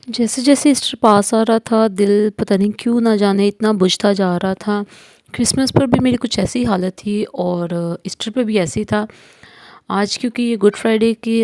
جیسے جیسے ایسٹر پاس آ رہا تھا، دل پتہ نہیں کیوں نہ جانے اتنا بجھتا جا رہا تھا۔ کرسمس پر بھی میری کچھ ایسی حالت تھی اور ایسٹر پہ بھی ایسے ہی تھا۔ آج کیونکہ یہ گڈ فرائیڈے کی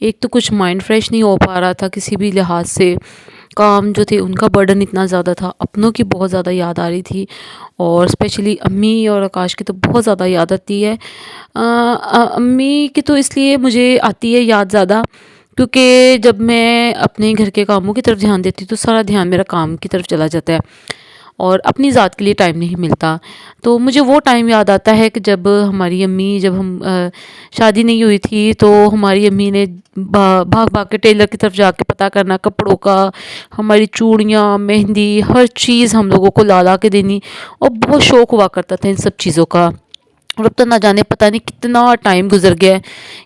ایک تو کچھ مائنڈ فریش نہیں ہو پا رہا تھا کسی بھی لحاظ سے، کام جو تھے ان کا برڈن اتنا زیادہ تھا، اپنوں کی بہت زیادہ یاد آ رہی تھی، اور اسپیشلی امی اور آکاش کی تو بہت زیادہ یاد آتی ہے۔ امی کی تو اس لیے مجھے آتی ہے یاد زیادہ، کیونکہ جب میں اپنے گھر کے کاموں کی طرف دھیان دیتی ہوں تو سارا دھیان میرا کام کی طرف چلا جاتا ہے اور اپنی ذات کے لیے ٹائم نہیں ملتا۔ تو مجھے وہ ٹائم یاد آتا ہے کہ جب ہماری امی، جب ہم شادی نہیں ہوئی تھی تو ہماری امی نے بھاگ بھاگ کے ٹیلر کی طرف جا کے پتہ کرنا کپڑوں کا، ہماری چوڑیاں، مہندی، ہر چیز ہم لوگوں کو لا لا کے دینی، اور بہت شوق ہوا کرتا تھا ان سب چیزوں کا۔ اور اب تو نہ جانے پتہ نہیں کتنا ٹائم گزر گیا ہے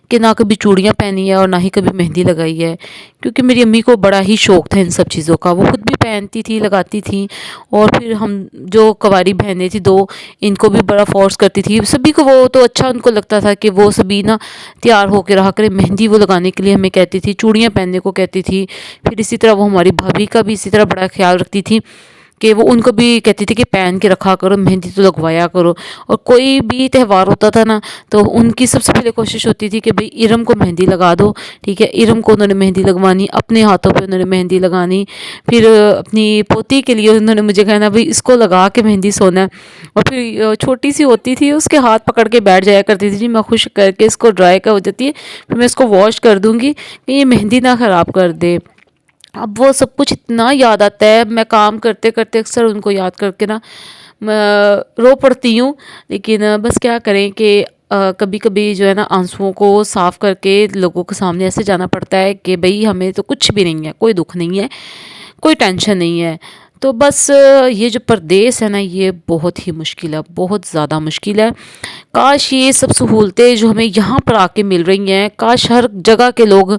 کہ نہ کبھی چوڑیاں پہنی ہے اور نہ ہی کبھی مہندی لگائی ہے، کیونکہ میری امی کو بڑا ہی شوق تھا ان سب چیزوں کا، وہ خود بھی پہنتی تھی، لگاتی تھیں، اور پھر ہم جو کنواری بہنیں تھیں دو، ان کو بھی بڑا فورس کرتی تھی، سبھی کو وہ تو اچھا ان کو لگتا تھا کہ وہ سبھی نا تیار ہو کے رہا کرے، مہندی وہ لگانے کے لیے ہمیں کہتی تھی، چوڑیاں پہننے کو کہتی تھی، پھر اسی طرح وہ ہماری بھابھی کا بھی اسی طرح بڑا خیال رکھتی تھی کہ وہ ان کو بھی کہتی تھی کہ پہن کے رکھا کرو، مہندی تو لگوایا کرو۔ اور کوئی بھی تہوار ہوتا تھا نا تو ان کی سب سے پہلے کوشش ہوتی تھی کہ بھئی ارم کو مہندی لگا دو، ٹھیک ہے، ارم کو انہوں نے مہندی لگوانی، اپنے ہاتھوں پہ انہوں نے مہندی لگانی، پھر اپنی پوتی کے لیے انہوں نے مجھے کہنا بھئی اس کو لگا کے مہندی سونا ہے، اور پھر چھوٹی سی ہوتی تھی اس کے ہاتھ پکڑ کے بیٹھ جایا کرتی تھی، جی میں خوش کر کے اس کو ڈرائی کا ہو جاتی ہے، پھر میں اس کو واش کر دوں گی کہ یہ مہندی نہ خراب کر دے۔ اب وہ سب کچھ اتنا یاد آتا ہے، میں کام کرتے کرتے اکثر ان کو یاد کر کے نا رو پڑتی ہوں، لیکن بس کیا کریں کہ کبھی کبھی جو ہے نا آنسوؤں کو صاف کر کے لوگوں کے سامنے ایسے جانا پڑتا ہے کہ بھئی ہمیں تو کچھ بھی نہیں ہے، کوئی دکھ نہیں ہے، کوئی ٹینشن نہیں ہے۔ تو بس یہ جو پردیس ہے نا یہ بہت ہی مشکل ہے، بہت زیادہ مشکل ہے۔ کاش یہ سب سہولتیں جو ہمیں یہاں پر آ کے مل رہی ہیں، کاش ہر جگہ کے لوگ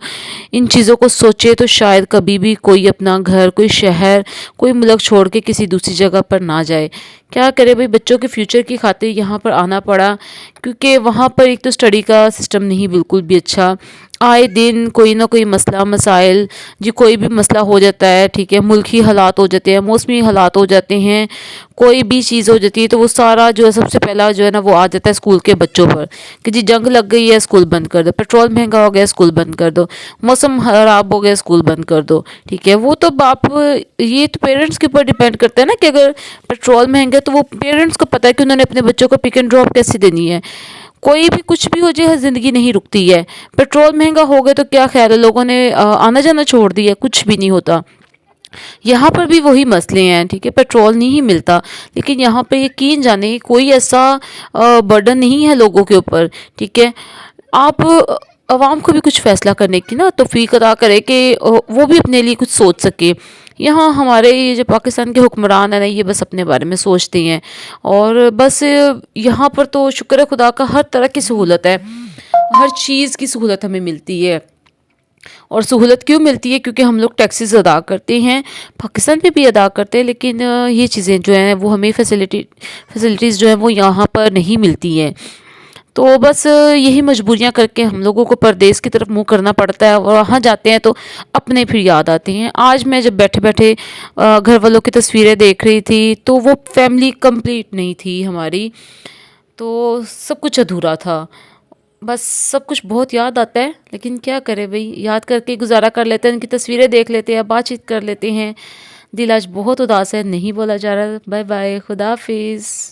ان چیزوں کو سوچے تو شاید کبھی بھی کوئی اپنا گھر، کوئی شہر، کوئی ملک چھوڑ کے کسی دوسری جگہ پر نہ جائے۔ کیا کرے بھئی، بچوں کے فیوچر کی خاطر یہاں پر آنا پڑا، کیونکہ وہاں پر ایک تو اسٹڈی کا سسٹم نہیں بالکل بھی اچھا، آئے دن کوئی نہ کوئی مسئلہ مسائل، جی کوئی بھی مسئلہ ہو جاتا ہے، ٹھیک ہے، ملکی حالات ہو جاتے ہیں، موسمی حالات ہو جاتے ہیں، کوئی بھی چیز ہو جاتی ہے تو وہ سارا جو ہے سب سے پہلا جو ہے نا وہ آ جاتا ہے اسکول کے بچوں پر، کہ جی جنگ لگ گئی ہے اسکول بند کر دو، پیٹرول مہنگا ہو گیا اسکول بند کر دو، موسم خراب ہو گیا اسکول بند کر دو، ٹھیک ہے۔ وہ تو باپ، یہ تو پیرنٹس کے اوپر ڈیپینڈ کرتا ہے نا، کہ اگر پیٹرول مہنگا ہے تو وہ پیرنٹس کو پتہ ہے کہ انہوں نے اپنے بچوں کو پک اینڈ ڈراپ کیسے دینی ہے۔ کوئی بھی کچھ بھی ہو جائے زندگی نہیں رکتی ہے، پیٹرول مہنگا ہو گیا تو کیا خیال ہے لوگوں نے آنا جانا چھوڑ دیا، کچھ بھی نہیں ہوتا۔ یہاں پر بھی وہی مسئلے ہیں، ٹھیک ہے، پیٹرول نہیں ملتا، لیکن یہاں پہ یقین جانے کوئی ایسا برڈن نہیں ہے لوگوں کے اوپر، ٹھیک ہے۔ آپ عوام کو بھی کچھ فیصلہ کرنے کی نا توفیق عطا کرے کہ وہ بھی اپنے لیے کچھ سوچ سکے۔ یہاں ہمارے یہ جو پاکستان کے حکمران ہیں نا یہ بس اپنے بارے میں سوچتے ہیں، اور بس یہاں پر تو شکر ہے خدا کا ہر طرح کی سہولت ہے، ہر چیز کی سہولت ہمیں ملتی ہے۔ اور سہولت کیوں ملتی ہے؟ کیونکہ ہم لوگ ٹیکسز ادا کرتے ہیں، پاکستان میں بھی ادا کرتے ہیں، لیکن یہ چیزیں جو ہیں وہ ہمیں فیسلٹیز جو ہیں وہ یہاں پر نہیں ملتی ہیں۔ تو بس یہی مجبوریاں کر کے ہم لوگوں کو پردیس کی طرف منہ کرنا پڑتا ہے، اور وہاں جاتے ہیں تو اپنے پھر یاد آتے ہیں۔ آج میں جب بیٹھے بیٹھے گھر والوں کی تصویریں دیکھ رہی تھی تو وہ فیملی کمپلیٹ نہیں تھی ہماری، تو سب کچھ ادھورا تھا، بس سب کچھ بہت یاد آتا ہے، لیکن کیا کرے بھئی، یاد کر کے گزارا کر لیتے ہیں، ان کی تصویریں دیکھ لیتے ہیں، بات چیت کر لیتے ہیں۔ دل آج بہت اداس ہے، نہیں بولا جا رہا۔ بائے بائے، خدا حافظ۔